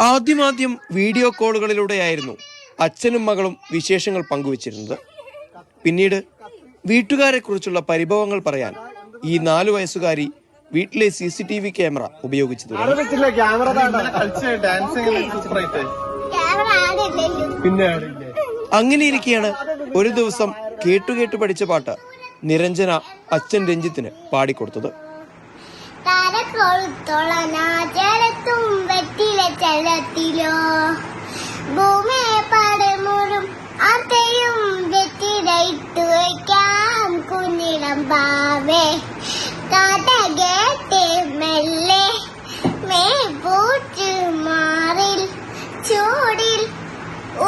ആദ്യം വീഡിയോ കോളുകളിലൂടെയായിരുന്നു അച്ഛനും മകളും വിശേഷങ്ങൾ പങ്കുവച്ചിരുന്നത്. പിന്നീട് വീട്ടുകാരെ കുറിച്ചുള്ള പരിഭവങ്ങൾ പറയാൻ ഈ 4 വയസ്സുകാരി വീട്ടിലെ CCTV ക്യാമറ ഉപയോഗിച്ചു തുടങ്ങി. അങ്ങനെയിരിക്കെയാണ് ഒരു ദിവസം കേട്ടു പഠിച്ച പാട്ട് നിരഞ്ജന അച്ഛൻ രഞ്ജിത്തിന് പാടിക്കൊടുത്തത്. ഭൂമിയെ പടമുറും അത്തയും വെറ്റിടയിട്ടു വയ്ക്കാം കുഞ്ഞിടം പാവേ കഥ കേട്ട് മെല്ലെ മേ പൂച്ചു മാറിൽ ചൂടിൽ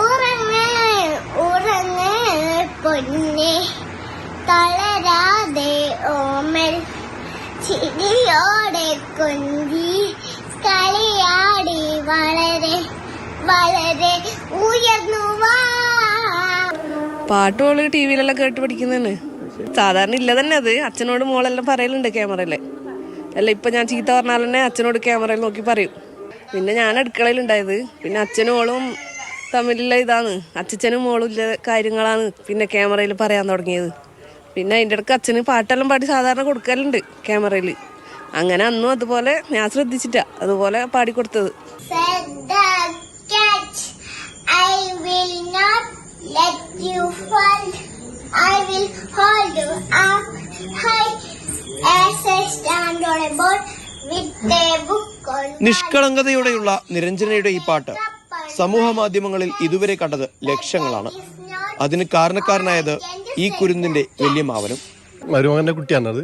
ഉറങ്ങ് പൊന്നെ തളരാതെ ഓമൽ ചിരിയോടെ കൊഞ്ചി കളിയാടി വളരെ ഉയർന്നു. പാട്ടുകള് TV-ലെല്ലാം കേട്ട് പഠിക്കുന്നതന്നെ സാധാരണ ഇല്ല തന്നെ. അത് അച്ഛനോട് മോളെല്ലാം പറയലുണ്ട് ക്യാമറയില്. അല്ല ഇപ്പൊ ഞാൻ ചീത്ത പറഞ്ഞാൽ തന്നെ അച്ഛനോട് ക്യാമറയിൽ നോക്കി പറയും. പിന്നെ ഞാൻ അടുക്കളയിലുണ്ടായത്. പിന്നെ അച്ഛനും മോളും തമ്മിലുള്ള ഇതാണ്, അച്ഛനും മോളും ഇല്ല കാര്യങ്ങളാണ് പിന്നെ ക്യാമറയിൽ പറയാൻ തുടങ്ങിയത്. പിന്നെ അതിൻ്റെ ഇടയ്ക്ക് അച്ഛന് പാട്ടെല്ലാം പാടി സാധാരണ കൊടുക്കലുണ്ട് ക്യാമറയിൽ. അങ്ങനെ അന്നും അതുപോലെ ഞാൻ ശ്രദ്ധിച്ചിട്ടാ അതുപോലെ പാടിക്കൊടുത്തത്. I will not let you fall. I will hold you up high as I stand on a boat with a book on. നിഷ്കളങ്കതയോടെയുള്ള നിരഞ്ജനയുടെ ഈ പാട്ട് സമൂഹ മാധ്യമങ്ങളിൽ ഇതുവരെ കണ്ടത് ലക്ഷങ്ങളാണ്. അതിന് കാരണക്കാരനായത് ഈ കുരുന്നിന്റെ വലിയ മാവനും. മരുമകന്റെ കുട്ടിയാണത്.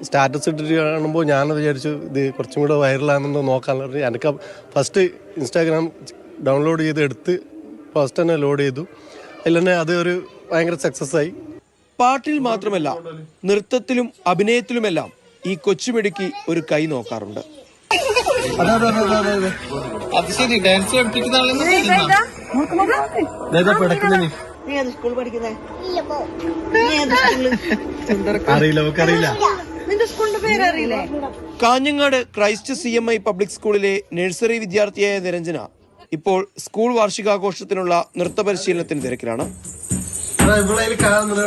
സ്റ്റാറ്റസ് ഇട്ടിട്ട് കാണുമ്പോൾ ഞാൻ വിചാരിച്ചു ഇത് കുറച്ചും കൂടെ വൈറലാണെന്ന് നോക്കാന്ന് പറഞ്ഞു. എനിക്ക് ഫസ്റ്റ് ഇൻസ്റ്റാഗ്രാം ഡൗൺലോഡ് ചെയ്ത് എടുത്ത് ഫസ്റ്റ് തന്നെ ലോഡ് ചെയ്തു. അതിൽ തന്നെ അത് ഒരു ഭയങ്കര സക്സസ് ആയി. പാട്ടിൽ മാത്രമല്ല നൃത്തത്തിലും അഭിനയത്തിലുമെല്ലാം ഈ കൊച്ചുമിടുക്കി ഒരു കൈ നോക്കാറുണ്ട്. കാഞ്ഞങ്ങാട് ക്രൈസ്റ്റ് CMI പബ്ലിക് സ്കൂളിലെ നഴ്സറി വിദ്യാർത്ഥിയായ നിരഞ്ജന ഇപ്പോൾ സ്കൂൾ വാർഷികാഘോഷത്തിനുള്ള നൃത്ത പരിശീലനത്തിന് തിരക്കിലാണ്. ഡബിളായിട്ട് കാണുന്നു,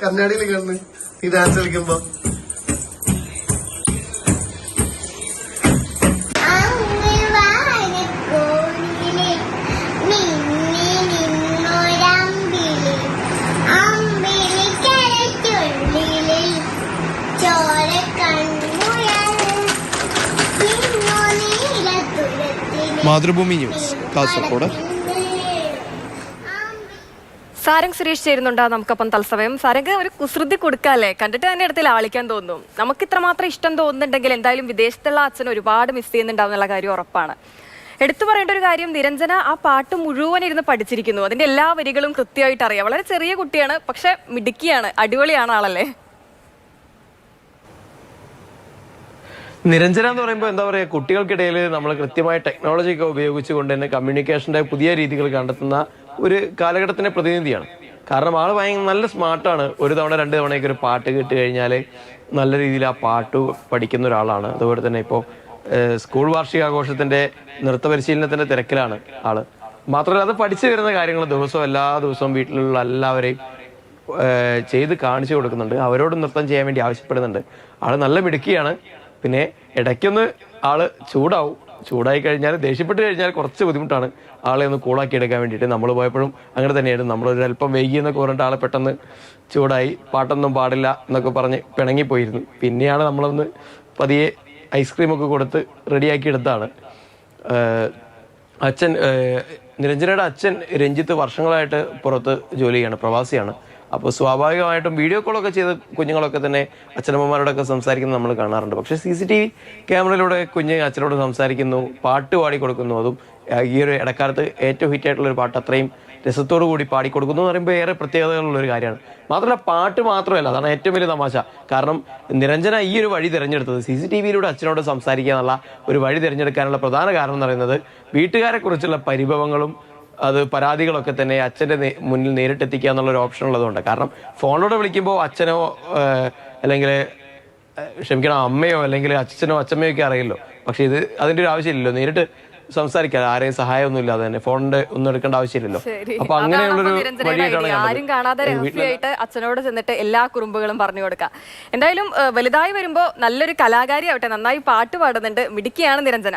കർണാടകയിൽ കാണുന്നു ഈ ഡാൻസ് കളിക്കുമ്പോ. മാതൃഭൂമി ന്യൂസ്, കാസർഗോഡ്. സാരംഗ് സുരേഷ് ചേരുന്നുണ്ട് നമുക്കപ്പം തത്സമയം. സാരംഗ് ഒരു കുസൃതി കൊടുക്കാല്ലേ, കണ്ടിട്ട് തന്നെ അടുത്തിൽ ആളിക്കാൻ തോന്നും. നമുക്ക് ഇത്രമാത്രം ഇഷ്ടം തോന്നുന്നുണ്ടെങ്കിൽ എന്തായാലും വിദേശത്തുള്ള അച്ഛൻ ഒരുപാട് മിസ് ചെയ്യുന്നുണ്ടാവും എന്നുള്ള കാര്യം ഉറപ്പാണ്. എടുത്തു പറയേണ്ട ഒരു കാര്യം, നിരഞ്ജന ആ പാട്ട് മുഴുവൻ ഇരുന്ന് പഠിച്ചിരിക്കുന്നു. അതിന്റെ എല്ലാ വരികളും കൃത്യമായിട്ട് അറിയാം. വളരെ ചെറിയ കുട്ടിയാണ്, പക്ഷെ മിടുക്കിയാണ്, അടിപൊളിയാണ് ആളല്ലേ. നിരഞ്ജന എന്ന് പറയുമ്പോൾ എന്താ പറയുക, കുട്ടികൾക്കിടയിൽ നമ്മൾ കൃത്യമായ ടെക്നോളജി ഒക്കെ ഉപയോഗിച്ചുകൊണ്ട് തന്നെ കമ്മ്യൂണിക്കേഷൻ്റെ പുതിയ രീതികൾ കണ്ടെത്തുന്ന ഒരു കാലഘട്ടത്തിൻ്റെ പ്രതിനിധിയാണ്. കാരണം ആൾ ഭയങ്കര നല്ല സ്മാർട്ടാണ്. ഒരു തവണ 2 തവണയൊക്കെ ഒരു പാട്ട് കേട്ട് കഴിഞ്ഞാൽ നല്ല രീതിയിൽ ആ പാട്ട് പഠിക്കുന്ന ഒരാളാണ്. അതുപോലെ തന്നെ ഇപ്പോൾ സ്കൂൾ വാർഷികാഘോഷത്തിൻ്റെ നൃത്ത പരിശീലനത്തിൻ്റെ തിരക്കിലാണ് ആള്. മാത്രമല്ല അത് പഠിച്ചു വരുന്ന കാര്യങ്ങൾ എല്ലാ ദിവസവും വീട്ടിലുള്ള എല്ലാവരെയും ചെയ്ത് കാണിച്ചു കൊടുക്കുന്നുണ്ട്. അവരോട് നൃത്തം ചെയ്യാൻ വേണ്ടി ആവശ്യപ്പെടുന്നുണ്ട്. ആൾ നല്ല മിടുക്കിയാണ്. പിന്നെ ഇടയ്ക്കൊന്ന് ആള് ചൂടായി കഴിഞ്ഞാൽ, ദേഷ്യപ്പെട്ട് കഴിഞ്ഞാൽ കുറച്ച് ബുദ്ധിമുട്ടാണ് ആളെ ഒന്ന് കൂളാക്കി എടുക്കാൻ വേണ്ടിയിട്ട്. നമ്മൾ പോയപ്പോഴും അങ്ങനെ തന്നെയായിരുന്നു. നമ്മളൊരു അല്പം വൈകിയെന്നൊക്കെ പറഞ്ഞിട്ട് ആളെ പെട്ടെന്ന് ചൂടായി, പാട്ടൊന്നും പാടില്ല എന്നൊക്കെ പറഞ്ഞ് പിണങ്ങിപ്പോയിരുന്നു. പിന്നെയാണ് നമ്മളൊന്ന് പതിയെ ഐസ്ക്രീമൊക്കെ കൊടുത്ത് റെഡിയാക്കി എടുത്താണ്. നിരഞ്ജനയുടെ അച്ഛൻ രഞ്ജിത്ത് വർഷങ്ങളായിട്ട് പുറത്ത് ജോലി ചെയ്യാണ്, പ്രവാസിയാണ്. അപ്പോൾ സ്വാഭാവികമായിട്ടും വീഡിയോ കോളൊക്കെ ചെയ്ത് കുഞ്ഞുങ്ങളൊക്കെ തന്നെ അച്ഛനമ്മമാരോടൊക്കെ സംസാരിക്കുന്നത് നമ്മൾ കാണാറുണ്ട്. പക്ഷേ CCTV ക്യാമറയിലൂടെ കുഞ്ഞ് അച്ഛനോട് സംസാരിക്കുന്നു, പാട്ട് പാടിക്കൊടുക്കുന്നു. അതും ഈ ഒരു ഇടക്കാലത്ത് ഏറ്റവും ഹിറ്റായിട്ടുള്ളൊരു പാട്ട് അത്രയും രസത്തോടു കൂടി പാടിക്കൊടുക്കുന്നു എന്ന് പറയുമ്പോൾ ഏറെ പ്രത്യേകതകളുള്ളൊരു കാര്യമാണ്. മാത്രമല്ല പാട്ട് മാത്രമല്ല, അതാണ് ഏറ്റവും വലിയ തമാശ. കാരണം നിരഞ്ജന ഈ ഒരു വഴി തിരഞ്ഞെടുത്തത്, CCTV-യിലൂടെ അച്ഛനോട് സംസാരിക്കുക എന്നുള്ള ഒരു വഴി തിരഞ്ഞെടുക്കാനുള്ള പ്രധാന കാരണം എന്ന് പറയുന്നത് വീട്ടുകാരെ കുറിച്ചുള്ള പരിഭവങ്ങളും അത് പരാതികളൊക്കെ തന്നെ അച്ഛൻ്റെ മുന്നിൽ നേരിട്ടെത്തിക്കുക എന്നുള്ളൊരു ഓപ്ഷൻ ഉള്ളതുകൊണ്ട്. കാരണം ഫോണിലൂടെ വിളിക്കുമ്പോൾ അച്ഛനോ അല്ലെങ്കിൽ അമ്മയോ അല്ലെങ്കിൽ അച്ഛനോ അച്ഛമ്മയോ ഒക്കെ അറിയില്ലോ. പക്ഷെ ഇത് അതിൻ്റെ ഒരു ആവശ്യമില്ലല്ലോ. നേരിട്ട് സംസാരിക്കാം, ആരെയും സഹായമൊന്നും ഇല്ലാതെ തന്നെ, ഫോണിന്റെ ഒന്നും എടുക്കേണ്ട ആവശ്യമില്ലല്ലോ. ശരി. അപ്പൊ അതാണ് അങ്ങനെയുള്ളൊരു അപ്പൊ നിരഞ്ജനയുടെ വഴിയായിട്ടാണ് idea. ആരും കാണാതെ രഹസ്യമായിട്ട് അച്ഛനോട് ചെന്നിട്ട് എല്ലാ കുറുമ്പുകളും പറഞ്ഞു കൊടുക്കുക. എന്തായാലും വലുതായി വരുമ്പോ നല്ലൊരു കലാകാരി ആവട്ടെ, നന്നായി പാട്ട് പാടുന്നുണ്ട്, മിടുക്കിയാണ് നിരഞ്ജന.